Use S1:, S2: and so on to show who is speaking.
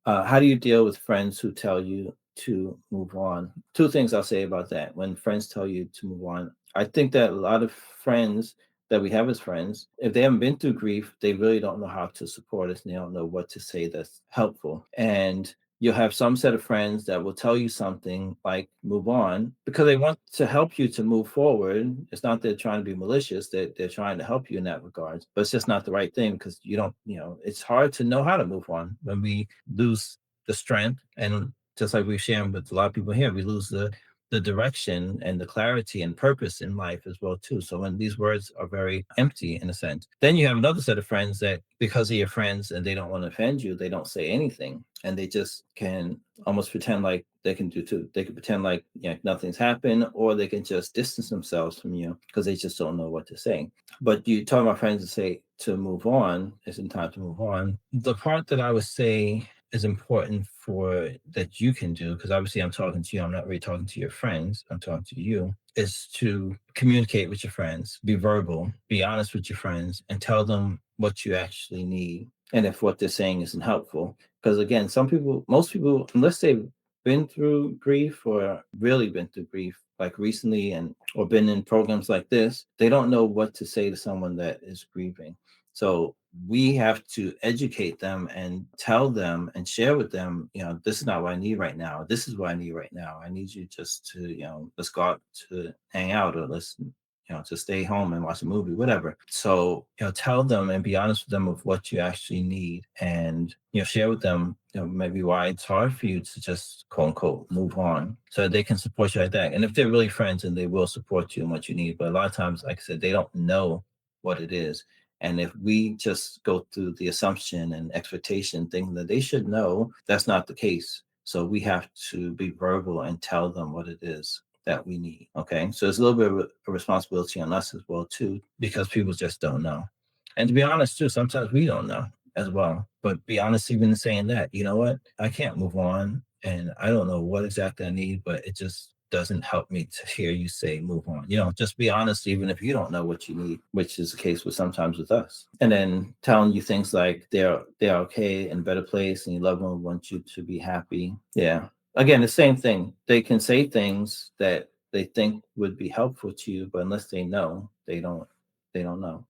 S1: How do you deal with friends who tell you to move on? Two things I'll say about that. When friends tell you to move on, I think that a lot of friends that we have as friends, if they haven't been through grief, they really don't know how to support us and they don't know what to say that's helpful. And you'll have some set of friends that will tell you something like move on because they want to help you to move forward. It's not they're trying to be malicious, they're trying to help you in that regard, but it's just not the right thing because you don't, it's hard to know how to move on when we lose the strength. And just like we've shared with a lot of people here, we lose the direction and the clarity and purpose in life as well too. So when these words are very empty in a sense, then you have another set of friends that because of your friends and they don't want to offend you, they don't say anything and they just can almost pretend like they can do too. They can pretend like nothing's happened, or they can just distance themselves from you because they just don't know what to say. But you talk about friends and say to move on, it's in time to move on. The part that I would say is important for that you can do, because obviously I'm talking to you, I'm not really talking to your friends, I'm talking to you, is to communicate with your friends, be verbal, be honest with your friends, and tell them what you actually need. And if what they're saying isn't helpful, because again, most people, unless they've been through grief or really been through grief, like recently, and or been in programs like this, they don't know what to say to someone that is grieving. So we have to educate them and tell them and share with them, this is not what I need right now. This is what I need right now. I need you just to, let's go out to hang out, or let's, to stay home and watch a movie, whatever. So, tell them and be honest with them of what you actually need, and, share with them, maybe why it's hard for you to just quote unquote move on, so they can support you like that. And if they're really friends, and they will support you in what you need. But a lot of times, like I said, they don't know what it is. And if we just go through the assumption and expectation, thinking that they should know, that's not the case. So we have to be verbal and tell them what it is that we need. Okay. So it's a little bit of a responsibility on us as well, too, because people just don't know. And to be honest, too, sometimes we don't know as well. But be honest, even in saying that, you know what? I can't move on. And I don't know what exactly I need, but it just doesn't help me to hear you say move on. Just be honest, even if you don't know what you need, which is the case with sometimes with us. And then telling you things like they're okay in a better place and you love them, want you to be happy. Yeah. Again, the same thing. They can say things that they think would be helpful to you, but unless they know, they don't know.